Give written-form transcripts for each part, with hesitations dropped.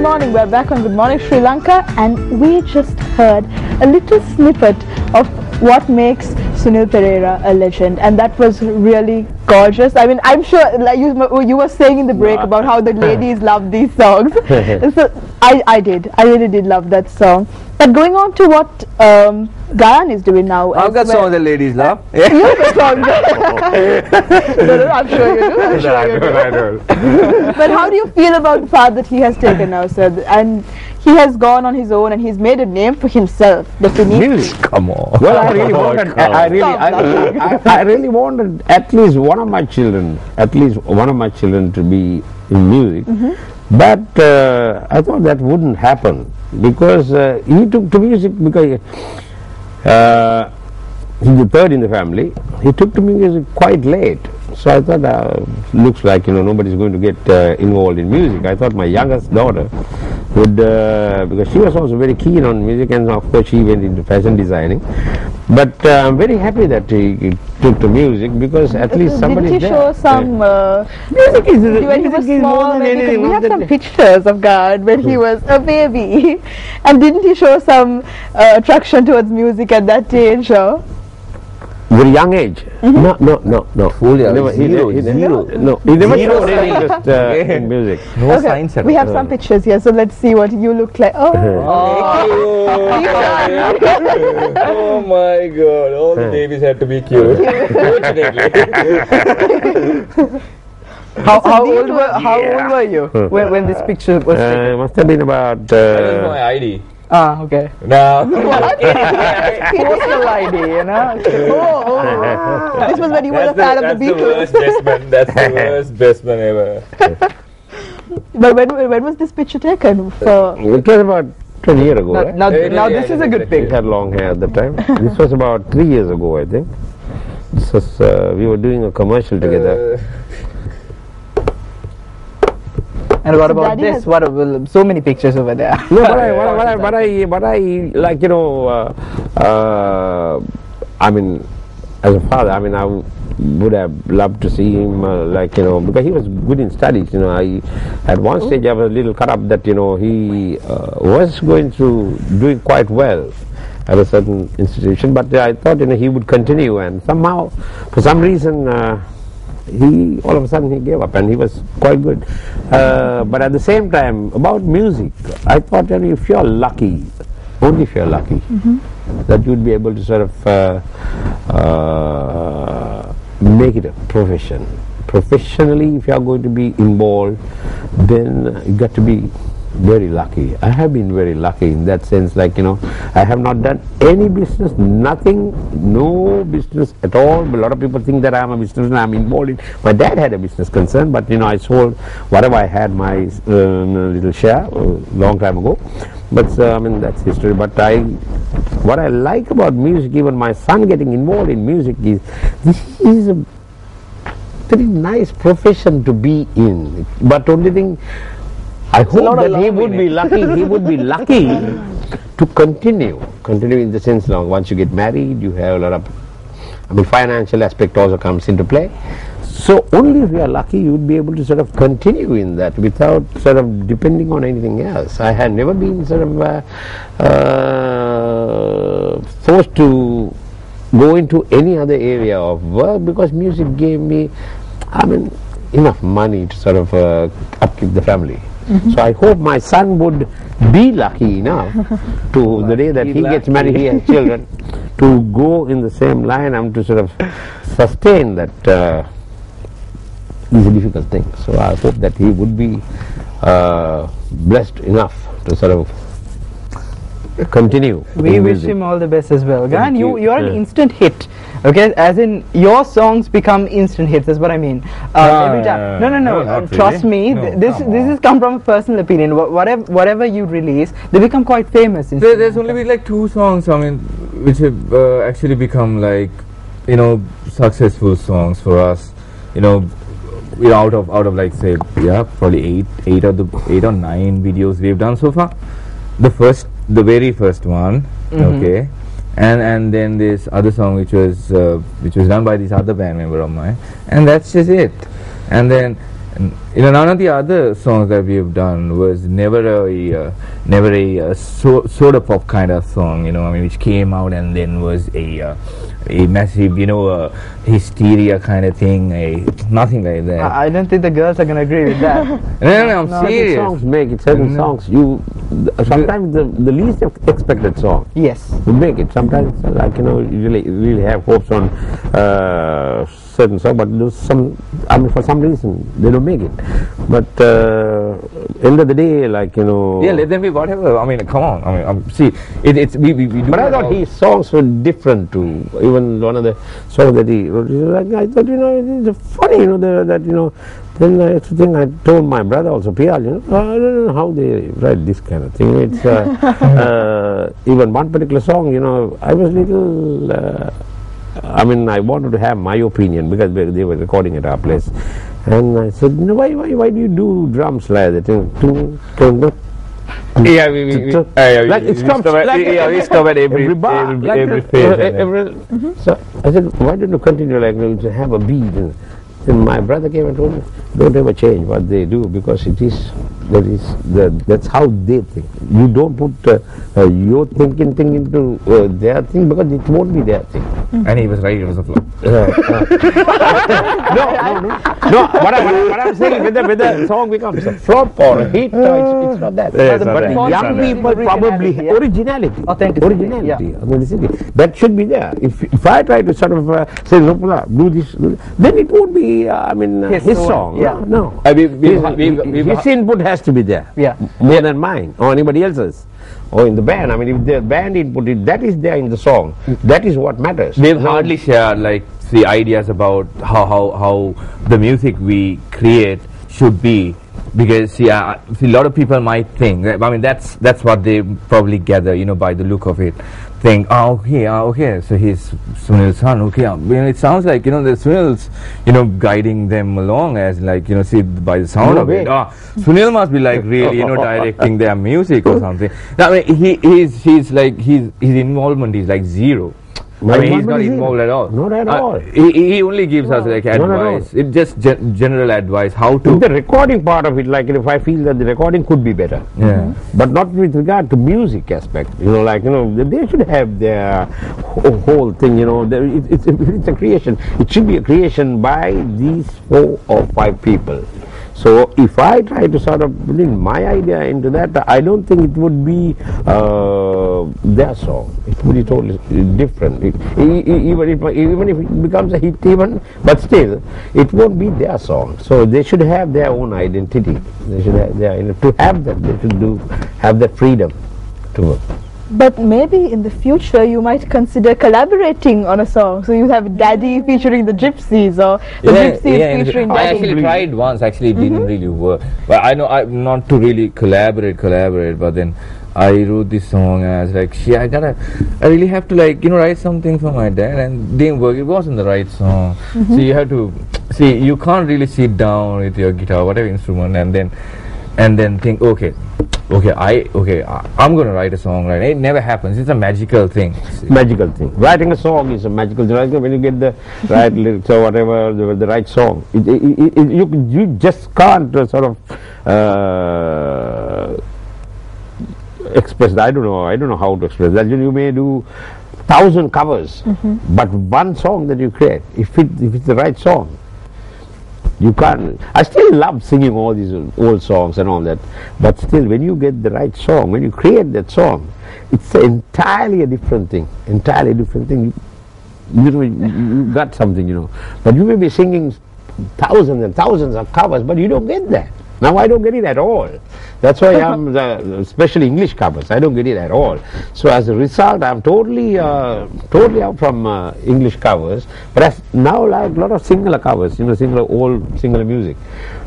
morning. We're back on Good Morning Sri Lanka, and we just heard a little snippet of what makes Sunil Pereira a legend, and that was really gorgeous. I mean, I'm sure, like you were saying in the break about how the ladies love these songs. So I really did love that song. But going on to what Gayan is doing now. I've got some of the ladies love. You got songs. No, I'm sure you do. I'm sure you do. I don't. But how do you feel about the path that he has taken now, sir? And he has gone on his own and he's made a name for himself, definitely. Music. Come on. Well, I really wanted. I really wanted at least one of my children, to be in music. But I thought that wouldn't happen because he took to music because he's the third in the family. He took to music quite late. So I thought, looks like nobody's going to get involved in music. I thought my youngest daughter would, because she was also very keen on music, and of course she went into fashion designing. But I'm very happy that he took to music because at least somebody. Didn't he show some music is when he was small? We have some pictures of God when he was a baby, and didn't he show some attraction towards music at that age? Very young age. No. Fully He never showed any interest in music. No signs at all. We have some pictures here, so let's see what you look like. Oh my God! All the babies had to be cute. How old were you when this picture was taken? Must have been about. That was my ID. Ah, okay. No. Postal ID, This was when you were a fan of the Beatles. That's the worst best man ever. But when was this picture taken? It was about 20 years ago. Right? Now this is a good He pic. had long hair at the time. This was about 3 years ago, I think. This was we were doing a commercial together. And what about this? What so many pictures over there? No, but I like I mean, as a father, I mean, I would have loved to see him because he was good in studies. I at one stage I was a little cut up that he was doing quite well at a certain institution, but I thought he would continue, and somehow for some reason. All of a sudden he gave up, and he was quite good. But at the same time, about music, I thought if you're lucky, only if you're lucky, that you'd be able to sort of make it a profession. Professionally, if you are going to be involved, then you got to be very lucky. I have been very lucky in that sense, I have not done any business, nothing, no business at all. A lot of people think that I'm a businessman, I'm involved in. My dad had a business concern, but I sold whatever I had, my little share long time ago. But I mean, that's history. But what I like about music, even my son getting involved in music, is this is a very nice profession to be in. But only thing, I hope that he would be lucky. He would be lucky to continue in the sense long. Once you get married, you have a lot of, financial aspect also comes into play. So only if you are lucky, you would be able to sort of continue in that without sort of depending on anything else. I had never been sort of forced to go into any other area of work because music gave me, enough money to sort of upkeep the family. So I hope my son would be lucky enough to the day that he gets married, he has children, to go in the same line and to sort of sustain that is a difficult thing. So I hope that he would be blessed enough to sort of continue. We wish him all the best as well. Gayan, you are an instant hit. Okay, as in your songs become instant hits. That's what I mean. Every time. No. Trust me. This has come from a personal opinion. Whatever you release, they become quite famous. There's only been like 2 songs. Which have actually become successful songs for us. Out of like say probably 8 or 9 videos we've done so far. The very first one, okay. And then this other song which was done by this other band member of mine, and that's just it. And then none of the other songs that we've done was never a soda pop kind of song, which came out and then was a massive, hysteria kind of thing. Nothing like that. I don't think the girls are gonna agree with that. No, I'm serious. Certain songs make it. Certain songs sometimes the least expected song. Yes. You make it. Sometimes you really have hopes on certain song, but for some reason they don't make it. But end of the day, yeah, let them be whatever. Come on. See, we do. But I thought his songs were different too. Even one of the songs that he wrote, I thought it's funny, Then I told my brother also, P.R., I don't know how they write this kind of thing. It's even one particular song, I was little. I wanted to have my opinion because they were recording at our place, and I said, why do you do drums like that? Yeah, we stop at every phase. So I said, why don't you continue to have a beat? And my brother came and told me, don't ever change what they do because that's how they think. You don't put your thinking thing into their thing because it won't be their thing. And he was right, it was a flop. No. What I'm saying, whether the song becomes a flop or a hit, it's not that. But young people probably originality, authenticity. That should be there. If I try to sort of say, do this, then it won't be. His song. Yeah. No. His input has to be there. Yeah. More than mine or anybody else's. Or in the band. If the band input, that is there in the song. That is what matters. We've hardly shared the ideas about how the music we create should be. Because a lot of people might think that's what they probably gather, by the look of it. Think, okay, so he's Sunil's son, okay. It sounds like, the Sunil's, guiding them along as see by the sound of it. Sunil must be really, directing their music or something. His involvement is zero. He's not involved at all. Not at all. He only gives us advice. It's just general advice. How to. The recording part of it, if I feel that the recording could be better. Yeah. But not with regard to music aspect. They should have their whole thing. It's a creation. It should be a creation by these 4 or 5 people. So if I try to sort of put in my idea into that, I don't think it would be their song. It would be totally different. Even if it becomes a hit, but still, it won't be their song. So they should have their own identity. They should have to have that. They should have that freedom to work. But maybe in the future you might consider collaborating on a song. So you have Daddy featuring the Gypsies or the Gypsies featuring Daddy. I actually tried once. Actually, it didn't really work. But I know not to really collaborate. But then I wrote this song and I was like, I really have to write something for my dad, and it didn't work. It wasn't the right song. So you have to you can't really sit down with your guitar, whatever instrument, and then think, I'm going to write a song, right? It never happens. It's a magical thing. Writing a song is a magical thing. When you get the right lyrics or whatever, the right song, you just can't sort of express that. I don't know how to express that. You may do 1,000 covers, but one song that you create, if it's the right song, you can't. I still love singing all these old songs and all that, but still, when you get the right song, when you create that song, it's entirely a different thing. You got something, but you may be singing thousands and thousands of covers, but you don't get that. Now I don't get it at all. That's why I'm especially English covers. I don't get it at all. So as a result, I'm totally out from English covers. But I now like a lot of singular covers, old singular music.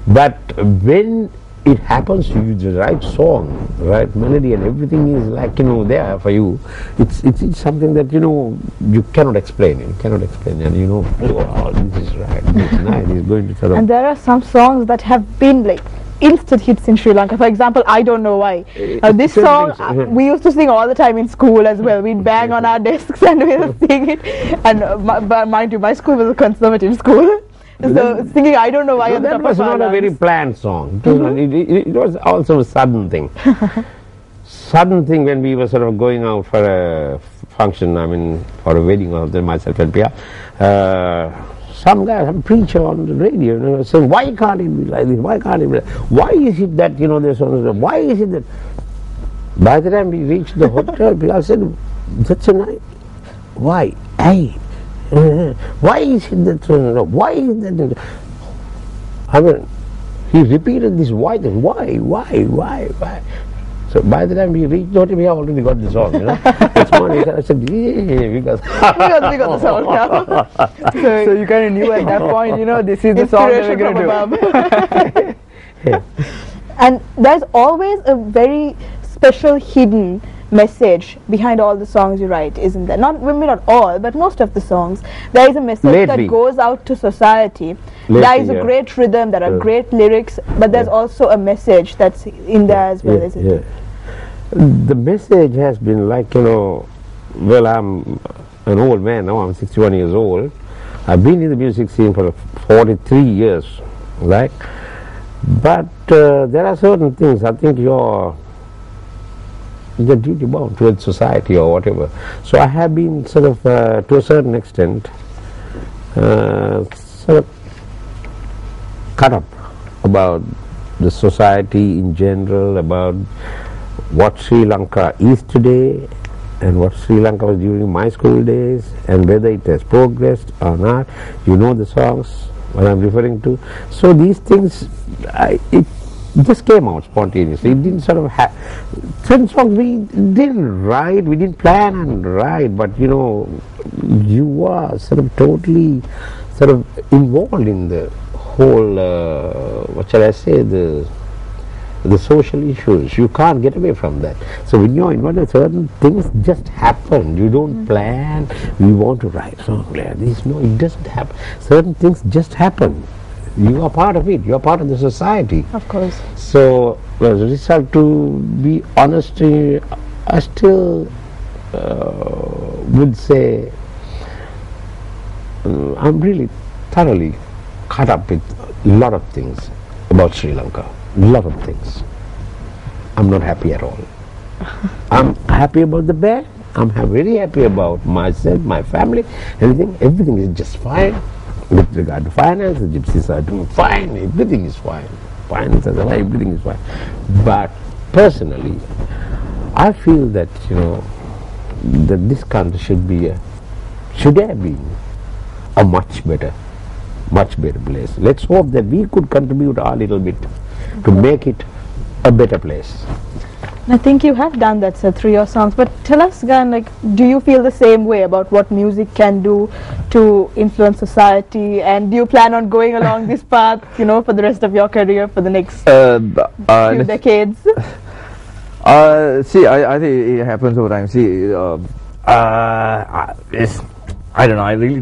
But when it happens to you, the right song, right melody, and everything is there for you. It's something that you cannot explain. And wow, this is right. This is nice. It's going to sort of. And there are some songs that have been instant hits in Sri Lanka. For example, I Don't Know Why. This song we used to sing all the time in school as well. We'd bang on our desks and we'd sing it. And mind you, my school was a conservative school. So thinking, I don't know why. That was not a very planned song. It was also a sudden thing. Sudden thing when we were sort of going out for a function, I mean, for a wedding of myself and Pia. Some guy, some preacher on the radio, saying, why can't it be like this? Why can't it be like this? Why is it that, there's one, why is it that? By the time we reached the hotel, Pia said, that's a night. Why? Hey. Why is it that? Why is that? I mean, he repeated this why thing. Why? So by the time we reached the hotel, we already got the song. This morning I said, yeah, we got the song now. So you kind of knew at that point, this is the song that we're going to do. And there's always a very special hidden message behind all the songs you write, isn't there? Maybe not all, but most of the songs. There is a message that goes out to society. There is a great rhythm, there are great lyrics, but there's also a message that's in there as well, isn't it? The message has been like, well, I'm an old man now, I'm 61 years old. I've been in the music scene for 43 years, right? But there are certain things I think you're duty bound towards society or whatever. So I have been sort of, to a certain extent, sort of cut up about the society in general, about what Sri Lanka is today and what Sri Lanka was during my school days, and whether it has progressed or not. You know the songs, what I'm referring to. So these things, it just came out spontaneously. It didn't sort of have certain songs we didn't write, we didn't plan and write, but you are sort of totally sort of involved in the whole, what shall I say, the social issues. You can't get away from that. So when you're involved, certain things just happen. You don't plan, we want to write a song like this. No, it doesn't happen. Certain things just happen. You are part of it. You are part of the society. Of course. So as a result, to be honest, I still would say I'm really thoroughly caught up with a lot of things about Sri Lanka. A lot of things. I'm not happy at all. I'm happy about the band. I'm very happy about myself, my family, everything. Everything is just fine. With regard to finance, the gypsies are doing fine. Everything is fine. Finances are fine. Everything is fine. But personally, I feel that that this country should have been a much better place. Let's hope that we could contribute our little bit to make it a better place. I think you have done that, sir, through your songs. But tell us, Gan, do you feel the same way about what music can do to influence society? And do you plan on going along this path, for the rest of your career, for the next few decades? See, I think it happens over time. See, I don't know. I really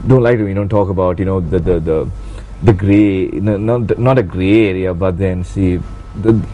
don't like to talk about the gray, not a gray area, but then see.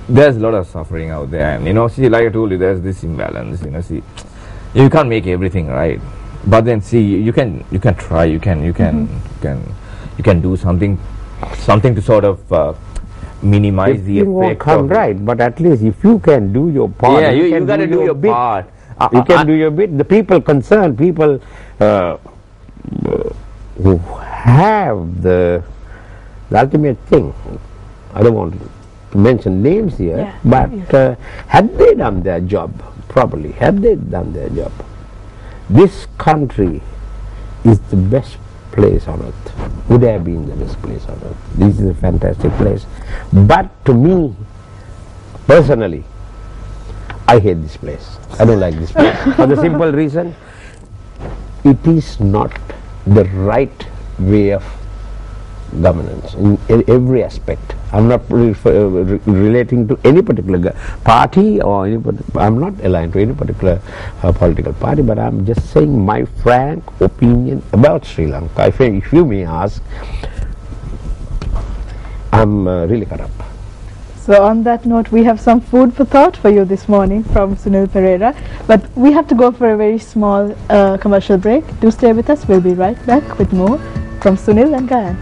There's a lot of suffering out there, and see, like I told you, there's this imbalance. See, you can't make everything right, but then see, you can try, you can do something to sort of minimize the effect. It won't come right, but at least if you can do your part, you got to do your part. You can do your bit. The people concerned, people who have the ultimate thing. I don't want to mention names here, but had they done their job properly, had they done their job, this country is the best place on earth, would have been the best place on earth. This is a fantastic place. But to me, personally, I hate this place. I don't like this place. For the simple reason, it is not the right way of governance in every aspect. I'm not relating to any particular party or I'm not aligned to any particular political party, but I'm just saying my frank opinion about Sri Lanka. If you may ask, I'm really cut up. So on that note, we have some food for thought for you this morning from Sunil Pereira, but we have to go for a very small commercial break. Do stay with us. We'll be right back with more from Sunil and Gayan.